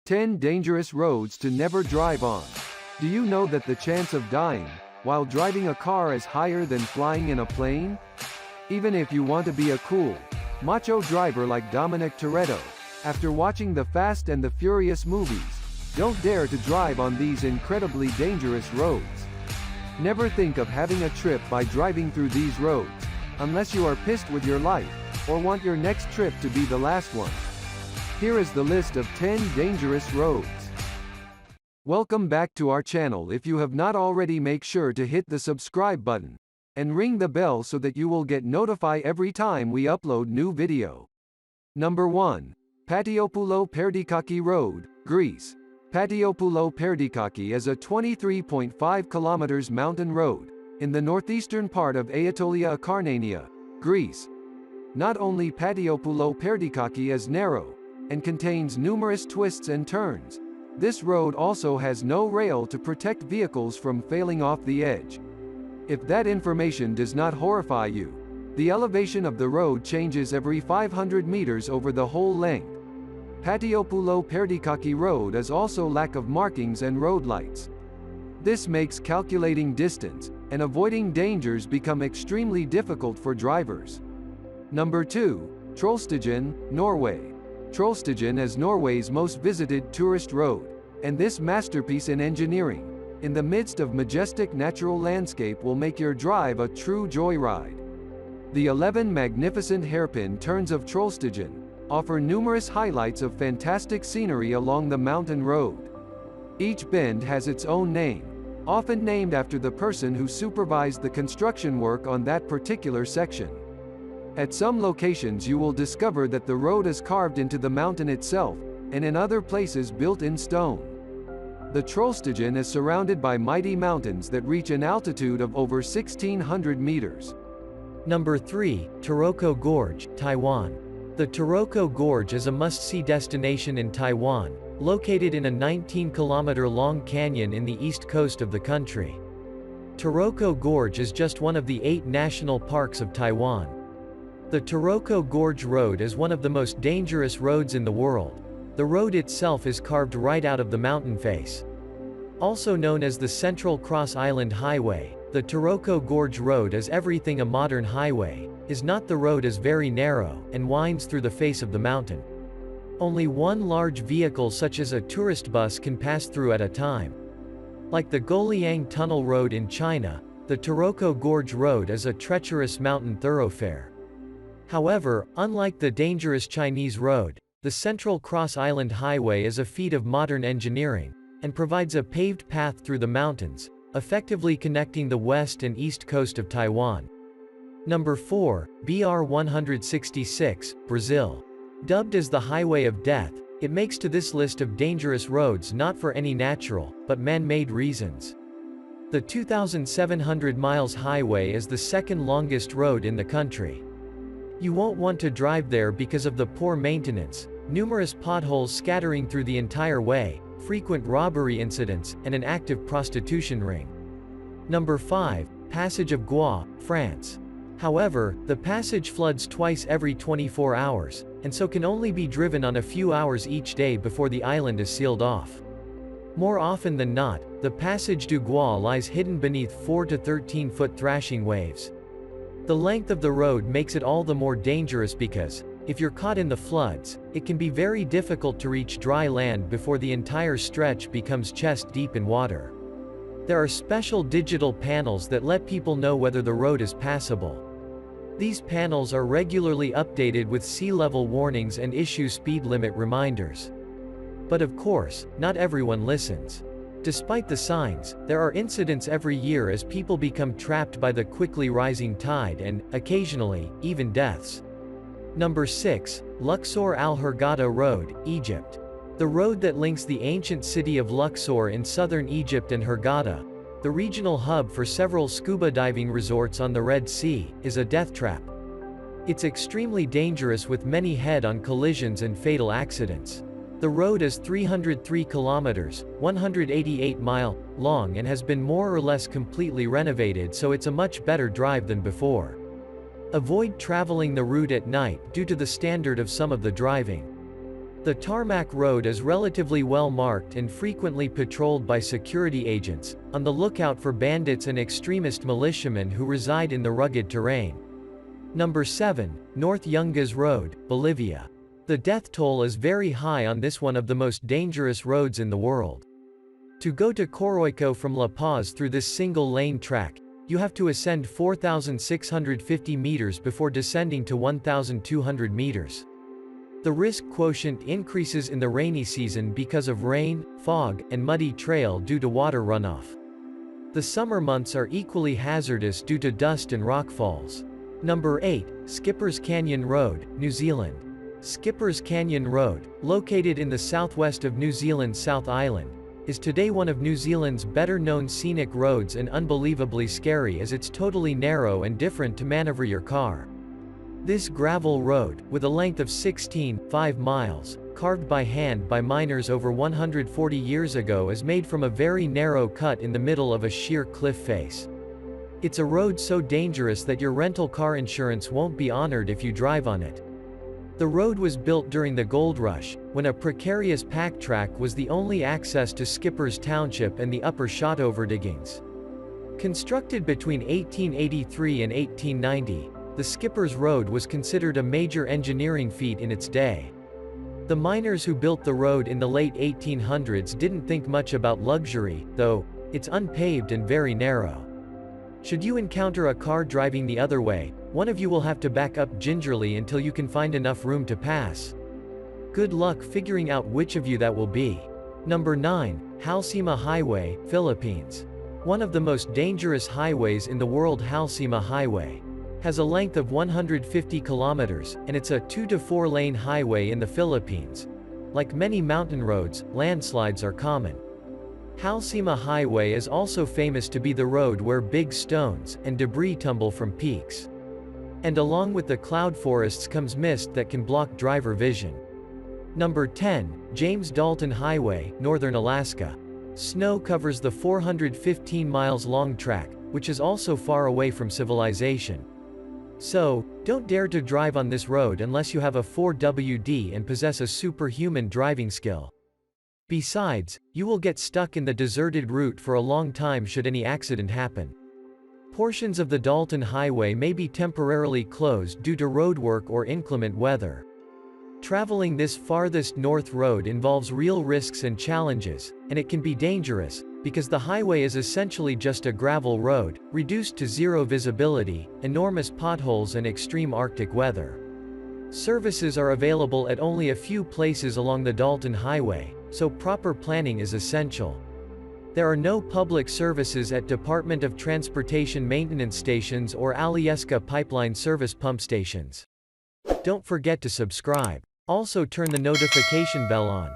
10 dangerous roads to never drive on. Do you know that the chance of dying while driving a car is higher than flying in a plane? Even if you want to be a cool, macho driver like Dominic Toretto, after watching the Fast and the Furious movies, don't dare to drive on these incredibly dangerous roads. Never think of having a trip by driving through these roads, unless you are pissed with your life, or want your next trip to be the last one. Here is the list of 10 dangerous roads. Welcome back to our channel. If you have not already, make sure to hit the subscribe button and ring the bell so that you will get notified every time we upload new video. Number 1. Patiopoulou Perdikaki Road, Greece. Patiopoulou Perdikaki is a 23.5 kilometers mountain road in the northeastern part of Aetolia Akarnania, Greece. Not only Patiopoulou Perdikaki is narrow and contains numerous twists and turns, this road also has no rail to protect vehicles from failing off the edge. If that information does not horrify you, the elevation of the road changes every 500 meters over the whole length. Patiopoulou Perdikaki Road is also lack of markings and road lights. This makes calculating distance and avoiding dangers become extremely difficult for drivers. Number 2. Trollstigen, Norway. Trollstigen is Norway's most visited tourist road, and this masterpiece in engineering, in the midst of majestic natural landscape, will make your drive a true joyride. The 11 magnificent hairpin turns of Trollstigen offer numerous highlights of fantastic scenery along the mountain road. Each bend has its own name, often named after the person who supervised the construction work on that particular section. At some locations you will discover that the road is carved into the mountain itself, and in other places built in stone. The Trollstigen is surrounded by mighty mountains that reach an altitude of over 1,600 meters. Number 3. Taroko Gorge, Taiwan. The Taroko Gorge is a must-see destination in Taiwan, located in a 19-kilometer-long canyon in the east coast of the country. Taroko Gorge is just one of the 8 national parks of Taiwan. The Taroko Gorge Road is one of the most dangerous roads in the world. The road itself is carved right out of the mountain face. Also known as the Central Cross Island Highway, the Taroko Gorge Road is everything a modern highway is not. The road is very narrow and winds through the face of the mountain. Only one large vehicle such as a tourist bus can pass through at a time. Like the Guoliang Tunnel Road in China, the Taroko Gorge Road is a treacherous mountain thoroughfare. However, unlike the dangerous Chinese road, the Central Cross Island Highway is a feat of modern engineering, and provides a paved path through the mountains, effectively connecting the west and east coast of Taiwan. Number 4. BR 166, Brazil. Dubbed as the Highway of Death, it makes to this list of dangerous roads not for any natural, but man-made reasons. The 2,700 miles highway is the second longest road in the country. You won't want to drive there because of the poor maintenance, numerous potholes scattering through the entire way, frequent robbery incidents, and an active prostitution ring. Number 5. Passage of Gois, France. However, the passage floods twice every 24 hours, and so can only be driven on a few hours each day before the island is sealed off. More often than not, the Passage du Gois lies hidden beneath 4 to 13-foot thrashing waves. The length of the road makes it all the more dangerous because, if you're caught in the floods, it can be very difficult to reach dry land before the entire stretch becomes chest-deep in water. There are special digital panels that let people know whether the road is passable. These panels are regularly updated with sea level warnings and issue speed limit reminders. But of course, not everyone listens. Despite the signs, there are incidents every year as people become trapped by the quickly rising tide and, occasionally, even deaths. Number 6. Luxor Al Hurghada Road, Egypt. The road that links the ancient city of Luxor in southern Egypt and Hurghada, the regional hub for several scuba diving resorts on the Red Sea, is a death trap. It's extremely dangerous with many head-on collisions and fatal accidents. The road is 303 kilometers, 188 miles, long and has been more or less completely renovated, so it's a much better drive than before. Avoid traveling the route at night due to the standard of some of the driving. The tarmac road is relatively well marked and frequently patrolled by security agents, on the lookout for bandits and extremist militiamen who reside in the rugged terrain. Number 7. North Yungas Road, Bolivia. The death toll is very high on this one of the most dangerous roads in the world. To go to Coroico from La Paz through this single-lane track, you have to ascend 4,650 meters before descending to 1,200 meters. The risk quotient increases in the rainy season because of rain, fog, and muddy trail due to water runoff. The summer months are equally hazardous due to dust and rock falls. Number 8. Skippers Canyon Road, New Zealand. Skippers Canyon Road, located in the southwest of New Zealand's South Island, is today one of New Zealand's better-known scenic roads and unbelievably scary as it's totally narrow and different to maneuver your car. This gravel road, with a length of 16.5 miles, carved by hand by miners over 140 years ago, is made from a very narrow cut in the middle of a sheer cliff face. It's a road so dangerous that your rental car insurance won't be honored if you drive on it. The road was built during the gold rush, when a precarious pack track was the only access to Skippers Township and the upper Shotover diggings. Constructed between 1883 and 1890, the Skippers Road was considered a major engineering feat in its day. The miners who built the road in the late 1800s didn't think much about luxury, though. It's unpaved and very narrow. Should you encounter a car driving the other way, one of you will have to back up gingerly until you can find enough room to pass. Good luck figuring out which of you that will be. Number 9. Halsema Highway, Philippines. One of the most dangerous highways in the world, Halsema Highway, has a length of 150 kilometers, and it's a 2 to 4 lane highway in the Philippines. Like many mountain roads, landslides are common. Halsema Highway is also famous to be the road where big stones and debris tumble from peaks. And along with the cloud forests comes mist that can block driver vision. Number 10. James Dalton Highway, Northern Alaska. Snow covers the 415 miles long track, which is also far away from civilization. So, don't dare to drive on this road unless you have a 4WD and possess a superhuman driving skill. Besides, you will get stuck in the deserted route for a long time should any accident happen. Portions of the Dalton Highway may be temporarily closed due to roadwork or inclement weather. Traveling this farthest north road involves real risks and challenges, and it can be dangerous, because the highway is essentially just a gravel road, reduced to zero visibility, enormous potholes and extreme Arctic weather. Services are available at only a few places along the Dalton Highway, so proper planning is essential. There are no public services at Department of Transportation maintenance stations or Alyeska pipeline service pump stations. Don't forget to subscribe. Also turn the notification bell on.